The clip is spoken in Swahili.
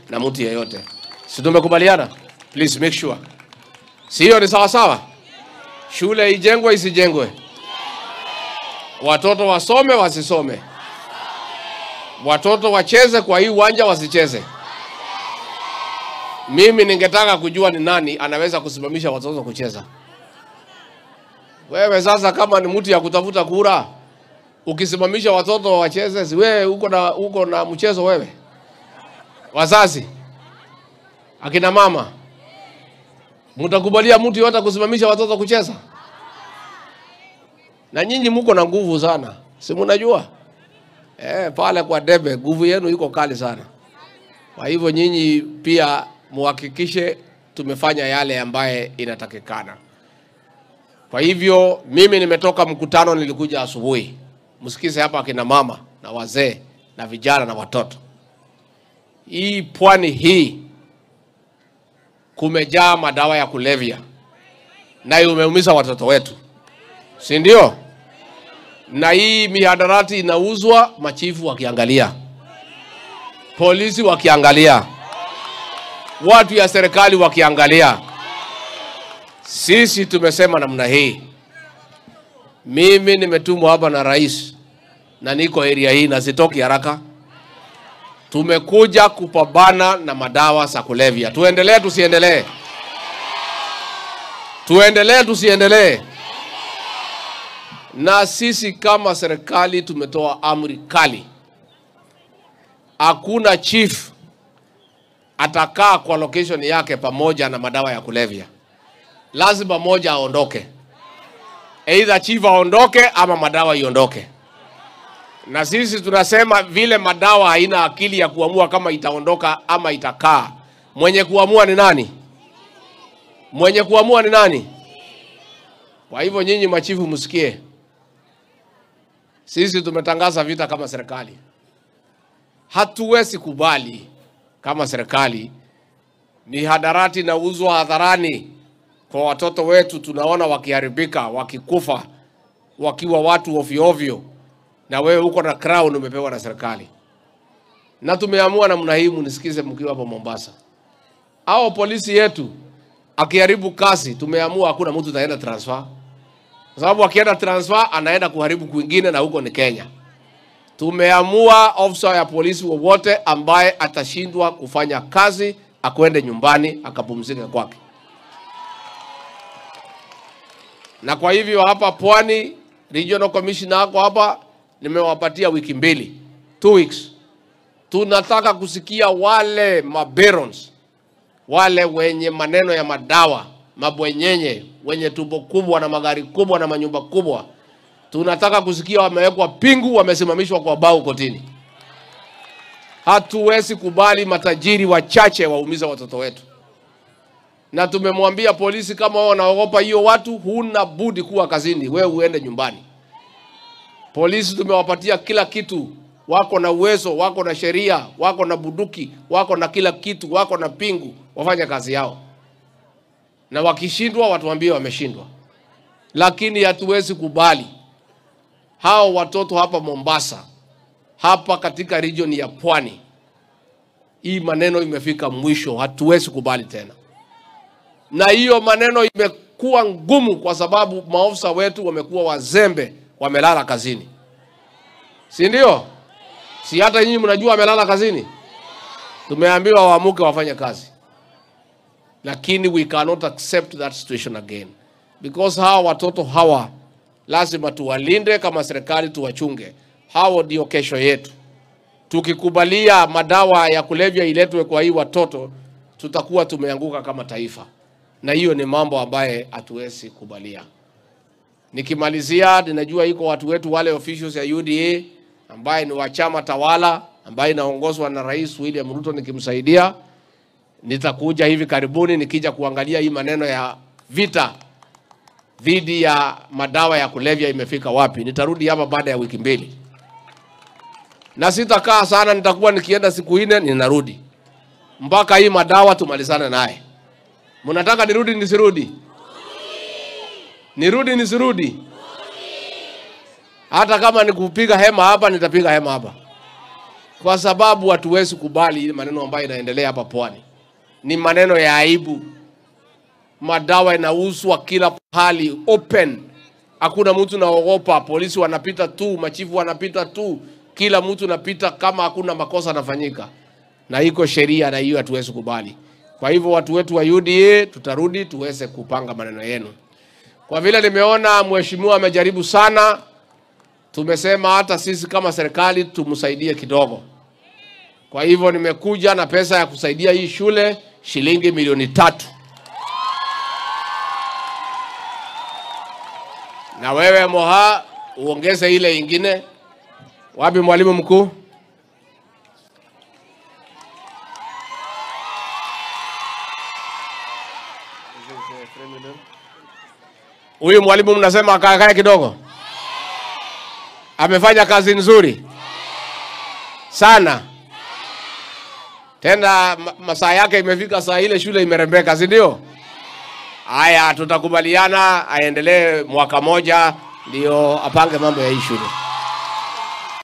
na mtu yeyote. Si tumekubaliana? Please make sure. Sio ni sawa sawa? Shule ijengwe isijengwe? Watoto wasome wasisome? Watoto wacheze kwa hii uwanja wasicheze? Mimi ningetaka kujua ni nani anaweza kusimamisha watoto kucheza. Wewe sasa kama ni mtu ya kutafuta kura, ukisimamisha watoto wacheze, si wewe uko na mchezo wewe? Wazazi, akina mama, mtakubalia mtu yote kusimamisha watoto kucheza? Na nyinyi mko na nguvu sana, si mnajua? Pale kwa debe nguvu yenu iko kali sana. Kwa hivyo nyinyi pia muhakikishe tumefanya yale ambaye inatakikana. Kwa hivyo mimi nimetoka mkutano, nilikuja asubuhi. Msikize hapa akina mama na wazee na vijana na watoto. Hii pwani hii kumejaa madawa ya kulevya na umeumiza watoto wetu, si ndio? Na hii mihadarati inauzwa, machifu wakiangalia, polisi wakiangalia, watu ya serikali wakiangalia. Sisi tumesema namna hii. Mimi nimetumwa hapa na rais na niko area hii na sitoki haraka. Tumekuja kupambana na madawa za kulevya. Tuendelee tusiendelee? Tuendelee tusiendelee? Na sisi kama serikali tumetoa amri kali. Hakuna chief atakaa kwa location yake pamoja na madawa ya kulevya. Lazima moja aondoke. Either chief aondoke ama madawa iondoke. Na sisi tunasema vile madawa haina akili ya kuamua kama itaondoka ama itakaa. Mwenye kuamua ni nani? Mwenye kuamua ni nani? Kwa hivyo nyinyi machifu msikie. Sisi tumetangaza vita kama serikali. Hatuwezi kubali kama serikali mihadarati inauzwa hadharani kwa watoto wetu. Tunaona wakiharibika, wakikufa, wakiwa watu ovyo ovyo, na wewe uko na crown umepewa na serikali. Na tumeamua namna hii, mnisikize mkiwa hapo Mombasa. Hao polisi yetu akiharibu kazi, tumeamua hakuna mtu ataenda transfer. Kwa sababu akienda transfer anaenda kuharibu kwingine na huko ni Kenya. Tumeamua officer ya polisi wowote ambaye atashindwa kufanya kazi akwende nyumbani akapumzike kwake. Na kwa hivyo hapa Pwani Regional Commissioner wako hapa nimewapatia wiki 2, 2 weeks. Tunataka kusikia wale mabarons, wale wenye maneno ya madawa, mabwenyenye, wenye tumbo kubwa na magari kubwa na manyumba kubwa. Tunataka kusikia wamewekwa pingu, wamesimamishwa kwa bao kotini. Hatuwezi kubali matajiri wachache waumiza watoto wetu. Na tumemwambia polisi kama wao wanaogopa hiyo watu, huna budi kuwa kazini, wewe uende nyumbani. Polisi tumewapatia kila kitu, wako na uwezo, wako na sheria, wako na bunduki, wako na kila kitu, wako na pingu, wafanye kazi yao. Na wakishindwa watuambie wameshindwa. Lakini hatuwezi kubali hao watoto hapa Mombasa, hapa katika region ya Pwani. Hii maneno imefika mwisho, hatuwezi kubali tena. Na hiyo maneno imekuwa ngumu kwa sababu maofisa wetu wamekuwa wazembe, wamelala kazini. Si ndio? Si hata nyinyi mnajua wamelala kazini? Tumeambiwa waamuke wafanye kazi. Lakini we cannot accept that situation again. Because hawa watoto hawa lazima tuwalinde kama serikali, tuwachunge. Hao ndio kesho yetu. Tukikubalia madawa ya kulevya iletwe kwa hii watoto, tutakuwa tumeanguka kama taifa. Na hiyo ni mambo ambaye hatuwezi kubalia. Nikimalizia, ninajua iko watu wetu wale officials ya UDA ambaye ni wa chama tawala, ambaye inaongozwa na Rais William Ruto nikimsaidia. Nitakuja hivi karibuni nikija kuangalia hii maneno ya vita dhidi ya madawa ya kulevya imefika wapi. Nitarudi hapa baada ya wiki 2. Na sitakaa sana, nitakuwa nikienda siku 4 ninarudi. Mpaka hii madawa tumalizane naye. Mnataka nirudi nisirudi? Nirudi nisirudi? Hata kama nikupiga hema hapa, nitapiga hema hapa. kwa sababu hatuwezi kubali ile maneno ambayo inaendelea hapa Pwani. Ni maneno ya aibu. Madawa inauzwa kila pahali open. Hakuna mtu naogopa, polisi wanapita tu, machifu wanapita tu, kila mtu napita kama hakuna makosa yanafanyika. Na iko sheria na hiyo hatuwezi kubali. Kwa hivyo watu wetu wa UDA tutarudi tuweze kupanga maneno yenu. Kwa vile nimeona mheshimiwa amejaribu sana, tumesema hata sisi kama serikali tumsaidie kidogo. Kwa hivyo nimekuja na pesa ya kusaidia hii shule shilingi milioni 3. Na wewe Moha uongeze ile ingine. Wapi mwalimu mkuu? Huyu mwalimu mnasema akae kidogo. Amefanya kazi nzuri sana. Tena masaa yake imefika, saa ile shule imerembeka, si ndio? Haya, tutakubaliana aendelee mwaka moja ndio apange mambo ya hii shule.